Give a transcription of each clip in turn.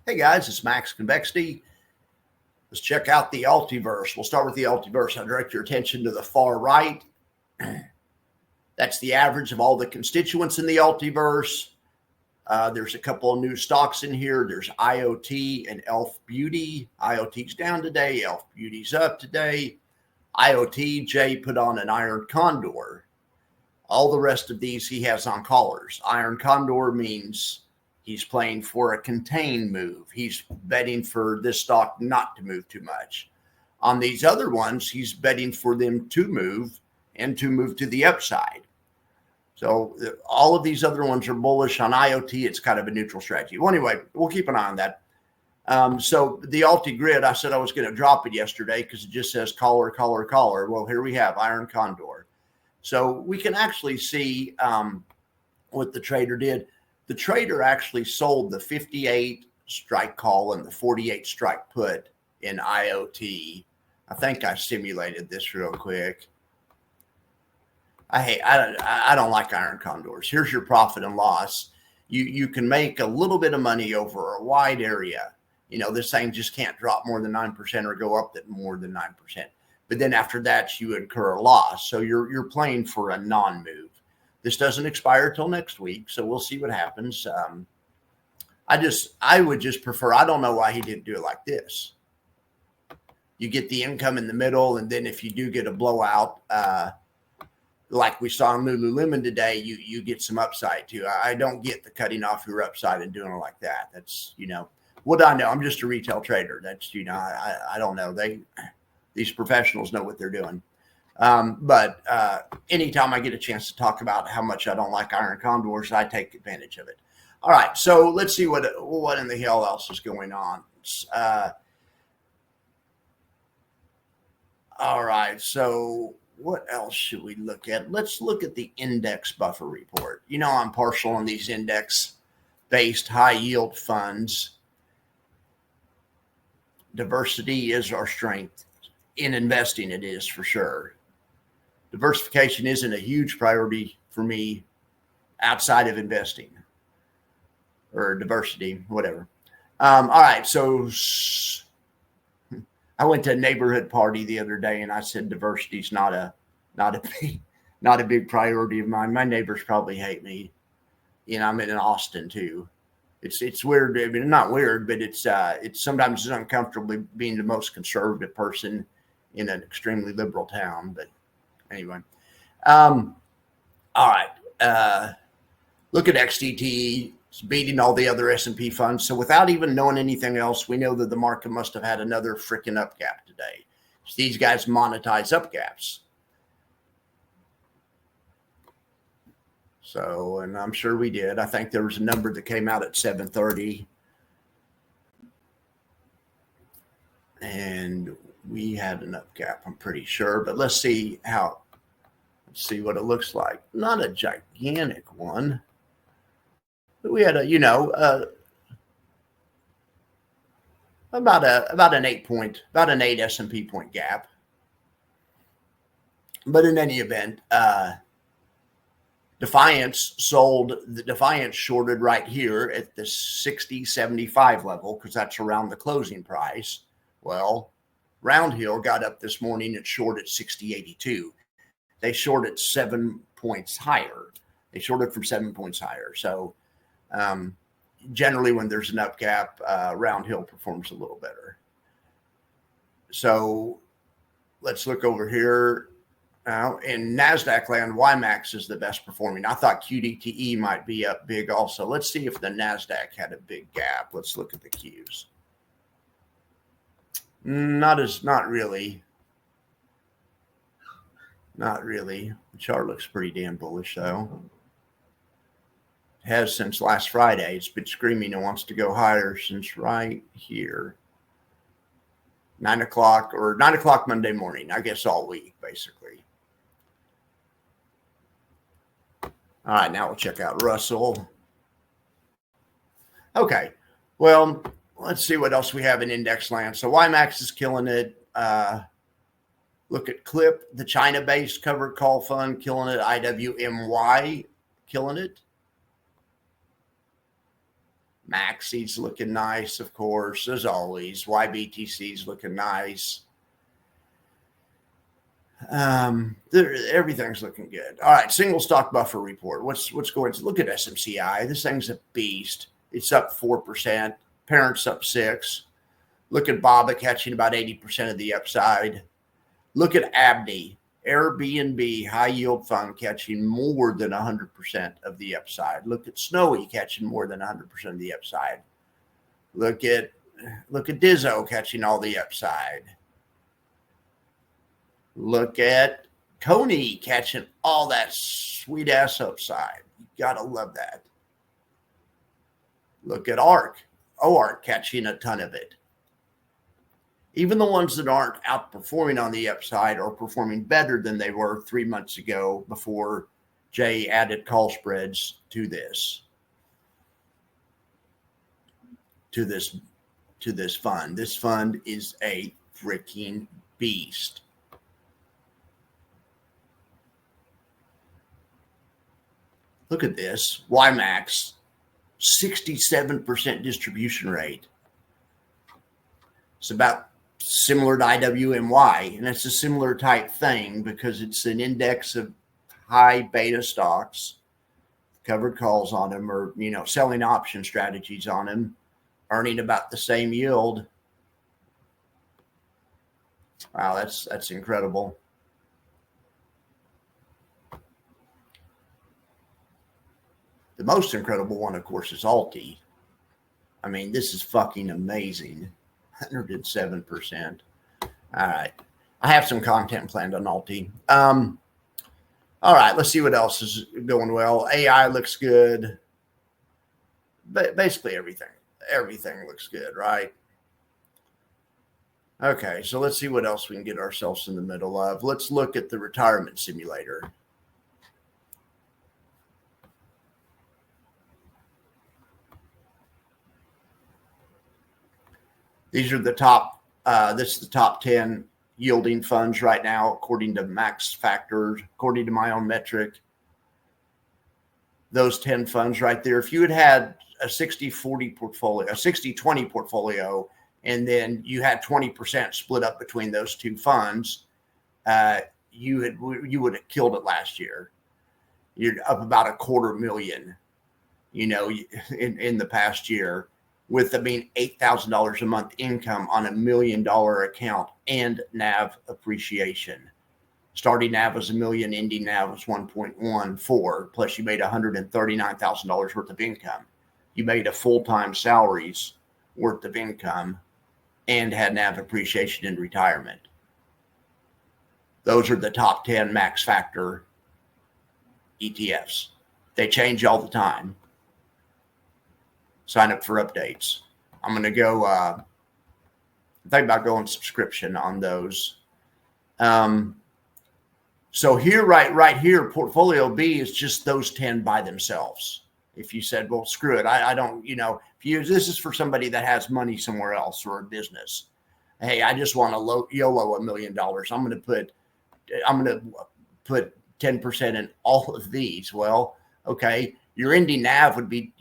Hey guys, it's Max Convexity. Let's check out the ULTYverse. We'll start with the ULTYverse. I'll direct your attention to the far right. That's the average of all the constituents in the ULTYverse. There's a couple of new stocks in here. There's IoT and Elf Beauty. IoT's down today. Elf Beauty's up today. IoT, Jay put on an iron condor. All the rest of these he has on callers. Iron condor means he's playing for a contained move. He's betting for this stock not to move too much. On these other ones, he's betting for them to move and to move to the upside. So all of these other ones are bullish. On IoT, it's kind of a neutral strategy. Well, anyway, we'll keep an eye on that. So the ULTY grid, I said I was going to drop it yesterday because it just says caller, caller, caller. Well, here we have iron condor. So we can actually see what the trader did. The trader actually sold the 58 strike call and the 48 strike put in IoT. I think I simulated this real quick. I don't like iron condors. Here's your profit and loss. You can make a little bit of money over a wide area. You know, this thing just can't drop more than 9% or go up more than 9%. But then after that, you incur a loss. So you're playing for a non-move. This doesn't expire till next week, so we'll see what happens. I would just prefer, I don't know why he didn't do it like this. You get the income in the middle, and then if you do get a blowout, like we saw in Lululemon today, you get some upside too. I don't get the cutting off your upside and doing it like that. That's, what I know. I'm just a retail trader. That's, I don't know. These professionals know what they're doing. But anytime I get a chance to talk about how much I don't like iron condors, I take advantage of it. All right, so let's see what in the hell else is going on. All right, so what else should we look at? Let's look at the index buffer report. I'm partial on these index-based high-yield funds. Diversity is our strength. In investing, it is for sure. Diversification isn't a huge priority for me outside of investing or diversity, whatever. All right. So I went to a neighborhood party the other day and I said, diversity is not a big priority of mine. My neighbors probably hate me. I'm in Austin too. It's weird. I mean, not weird, but it's sometimes it's uncomfortable being the most conservative person in an extremely liberal town. But anyway, all right. Look at XTT. It's beating all the other S&P funds. So without even knowing anything else, we know that the market must have had another freaking up gap today. So these guys monetize up gaps. So, and I'm sure we did. I think there was a number that came out at 7:30. And we had an up gap, I'm pretty sure. But let's see what it looks like. Not a gigantic one. But we had about an 8 S&P point gap. But in any event, Defiance shorted right here at the 60.75 level because that's around the closing price. Well, Roundhill got up this morning and shorted 60.82. They shorted 7 points higher. They shorted from 7 points higher. So generally when there's an up gap, Roundhill performs a little better. So let's look over here. Now, in NASDAQ land, YMAX is the best performing. I thought QDTE might be up big also. Let's see if the NASDAQ had a big gap. Let's look at the Qs. Not really. Not really. The chart looks pretty damn bullish, though. It has since last Friday. It's been screaming it wants to go higher since right here. 9 o'clock Monday morning, I guess all week, basically. All right, now we'll check out Russell. Okay, well, let's see what else we have in index land. So YMAX is killing it. Look at CLIP, the China-based covered call fund, killing it. IWMY, killing it. Maxi's looking nice, of course, as always. YBTC's looking nice. Everything's looking good. All right, single stock buffer report. What's going to look at SMCI? This thing's a beast. It's up 4%. Parents up 6%. Look at BABA catching about 80% of the upside. Look at ABNY, Airbnb high yield fund catching more than 100% of the upside. Look at Snowy catching more than 100% of the upside. Look at Dizzo catching all the upside. Look at Coney catching all that sweet ass upside. You gotta love that. Look at OARC catching a ton of it. Even the ones that aren't outperforming on the upside are performing better than they were 3 months ago before Jay added call spreads to this fund. This fund is a freaking beast. Look at this. YMAX, 67% distribution rate. It's about similar to IWMY, and it's a similar type thing because it's an index of high beta stocks, covered calls on them, or selling option strategies on them, earning about the same yield. Wow, that's incredible. The most incredible one, of course, is ULTY. I mean, this is fucking amazing. 107%. All right. I have some content planned on ULTY. All right. Let's see what else is going well. AI looks good. Basically everything. Everything looks good, right? Okay. So let's see what else we can get ourselves in the middle of. Let's look at the retirement simulator. These are the top, this is the top 10 yielding funds right now, according to max factors, according to my own metric. Those 10 funds right there. If you had a 60-40 portfolio, a 60-20 portfolio, and then you had 20% split up between those two funds, you would have killed it last year. You're up about $250,000, in the past year, with $8,000 a month income on $1 million account and NAV appreciation. Starting NAV was $1 million, ending NAV was 1.14. Plus, you made $139,000 worth of income. You made a full-time salaries worth of income and had NAV appreciation in retirement. Those are the top 10 max factor ETFs. They change all the time. Sign up for updates. I'm going to go, think about going subscription on those. So here, right here, portfolio B is just those 10 by themselves. If you said, well, screw it. I don't, this is for somebody that has money somewhere else or a business. Hey, I just want to YOLO $1 million. I'm going to put 10% in all of these. Well, okay. Your ending NAV would be,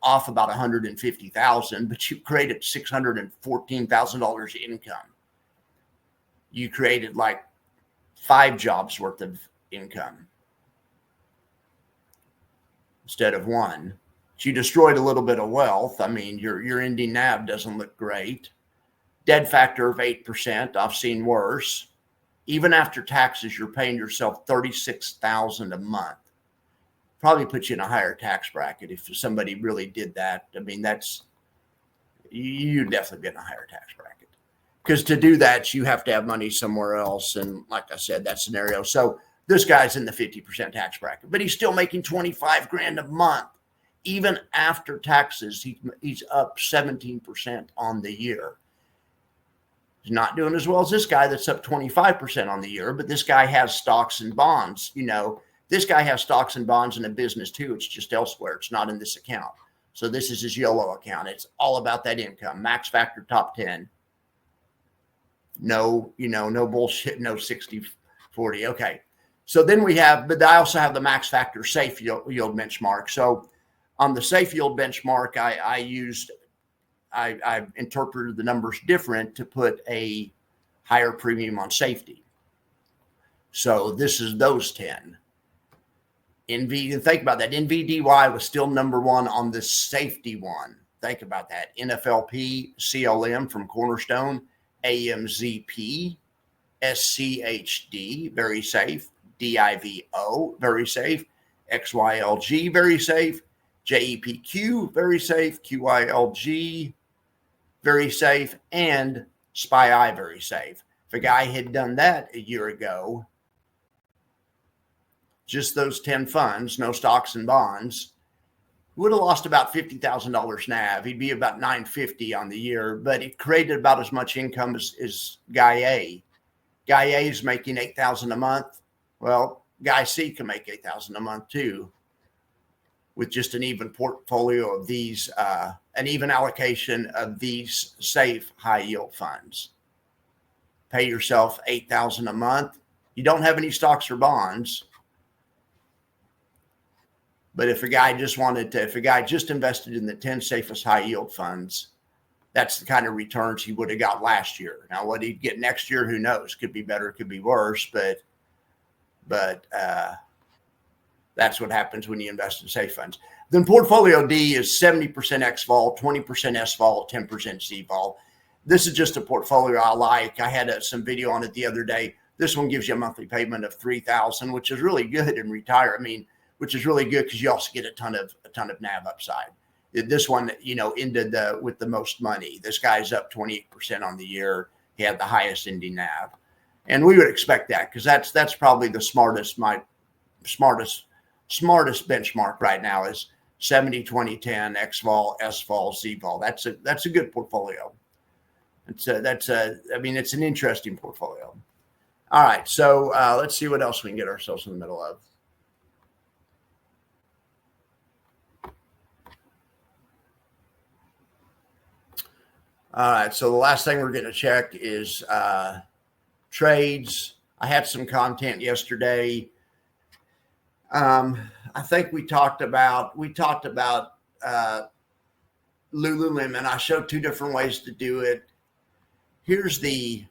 off about 150,000, but you created $614,000 income. You created like 5 jobs worth of income instead of 1. But you destroyed a little bit of wealth. I mean, your ending NAV doesn't look great. Dead factor of 8%. I've seen worse. Even after taxes, you're paying yourself $36,000 a month. Probably put you in a higher tax bracket if somebody really did that. I mean, you'd definitely be in a higher tax bracket, because to do that, you have to have money somewhere else. And like I said, that scenario. So this guy's in the 50% tax bracket, but he's still making $25,000 a month. Even after taxes, he's up 17% on the year. He's not doing as well as this guy that's up 25% on the year, but this guy has stocks and bonds, This guy has stocks and bonds in a business too. It's just elsewhere. It's not in this account. So this is his YOLO account. It's all about that income. Max factor top 10. No, no bullshit. No 60-40. Okay. So then but I also have the max factor safe yield benchmark. So On the safe yield benchmark, I interpreted the numbers different to put a higher premium on safety. So this is those 10. NV, think about that. NVDY was still number one on the safety one. Think about that. NFLP, CLM from Cornerstone, AMZP, SCHD, very safe. DIVO, very safe. XYLG, very safe. JEPQ, very safe. QYLG, very safe. And SPY-I, very safe. If a guy had done that a year ago, just those 10 funds, no stocks and bonds, would have lost about $50,000 NAV. He'd be about $950 on the year, but it created about as much income as Guy A. Guy A is making $8,000 a month. Well, Guy C can make $8,000 a month too, with just an even portfolio of these, an even allocation of these safe high yield funds. Pay yourself $8,000 a month. You don't have any stocks or bonds. But if a guy just invested in the 10 safest high yield funds, that's the kind of returns he would have got last year. Now, what he'd get next year, who knows? Could be better, could be worse, but that's what happens when you invest in safe funds. Then portfolio D is 70% XVol, 20% SVol, 10% CVol. This is just a portfolio I like. I had some video on it the other day. This one gives you a monthly payment of $3,000, which is really good in retire. Which is really good because you also get a ton of NAV upside. This one, ended with the most money. This guy's up 28% on the year. He had the highest ending NAV, and we would expect that because that's probably the smartest benchmark right now is 70, 20, 10, XVol, SVol, ZVol. That's a good portfolio. It's an interesting portfolio. All right, so let's see what else we can get ourselves in the middle of. All right, so the last thing we're going to check is trades. I had some content yesterday. I think we talked about Lululemon. I showed two different ways to do it. Here's the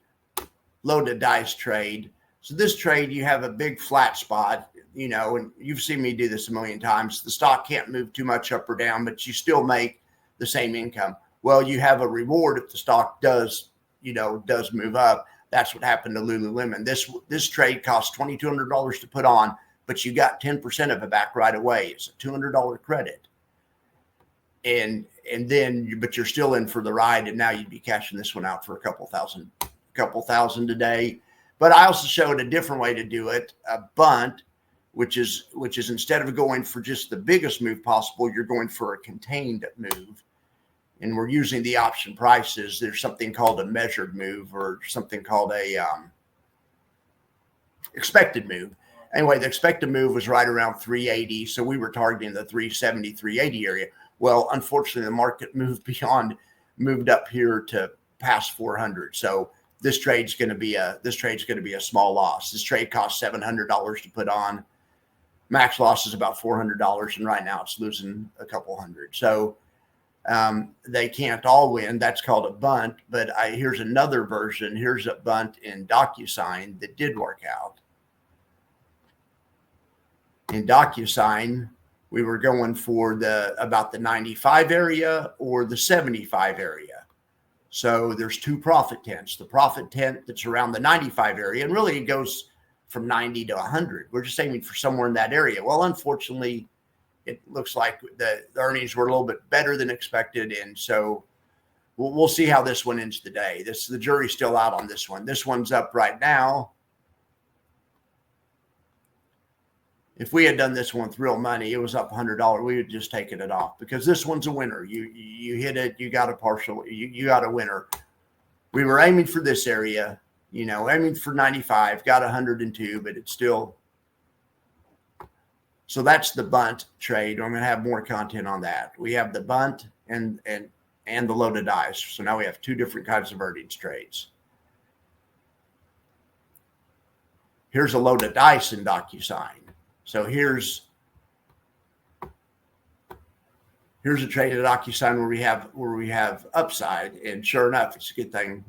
loaded dice trade. So this trade, you have a big flat spot, and you've seen me do this a million times. The stock can't move too much up or down, but you still make the same income. Well, you have a reward if the stock does move up. That's what happened to Lululemon. This trade cost $2,200 to put on, but you got 10% of it back right away. It's a $200 credit. But you're still in for the ride, and now you'd be cashing this one out for a couple thousand today. But I also showed a different way to do it, a bunt, which is instead of going for just the biggest move possible, you're going for a contained move. And we're using the option prices. There's something called a measured move or something called a expected move. Anyway, the expected move was right around 380. So we were targeting the 370, 380 area. Well, unfortunately, the market moved up here to past 400. So this trade's going to be a small loss. This trade costs $700 to put on. Max loss is about $400, and right now it's losing a couple hundred. So they can't all win. That's called a bunt. But here's another version. Here's a bunt in DocuSign that did work out. In DocuSign, we were going for about the 95 area or the 75 area. So there's two profit tents. The profit tent that's around the 95 area, and really it goes from 90 to 100. We're just aiming for somewhere in that area. Well, unfortunately, it looks like the earnings were a little bit better than expected, and so we'll see how this one ends today. The jury's still out on this one. This one's up right now. If we had done this one with real money, it was up $100. We would just taken it off because this one's a winner. You hit it, you got a partial, you got a winner. We were aiming for this area, aiming for 95, got 102, but it's still. So that's the bunt trade. I'm going to have more content on that. We have the bunt and the loaded dice. So now we have two different kinds of earnings trades. Here's a loaded dice in DocuSign. So here's here's a trade at DocuSign where we have upside, and sure enough, it's a good thing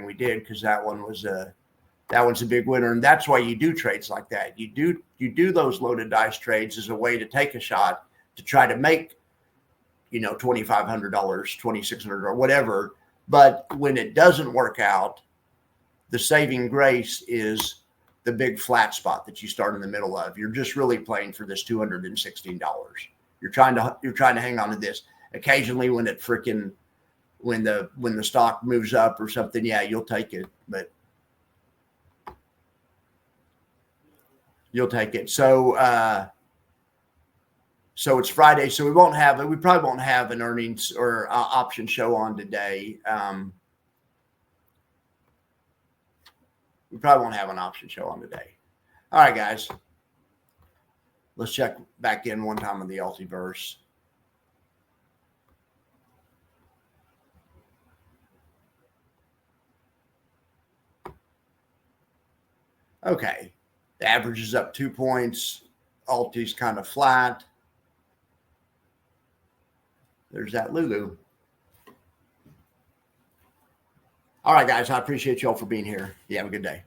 we did, because that one's a big winner, and that's why you do trades like that. You do those loaded dice trades as a way to take a shot to try to make, $2,500, $2,600, or whatever. But when it doesn't work out, the saving grace is the big flat spot that you start in the middle of. You're just really playing for this $216. You're trying to hang on to this. Occasionally, when the stock moves up or something, yeah, you'll take it, but you'll take it. So it's Friday, so we probably won't have an earnings or option show on today. We probably won't have an option show on today. All right, guys. Let's check back in one time on the ULTY-verse. Okay. The average is up 2 points. ULTY's kind of flat. There's that Lulu. All right, guys. I appreciate y'all for being here. You have a good day.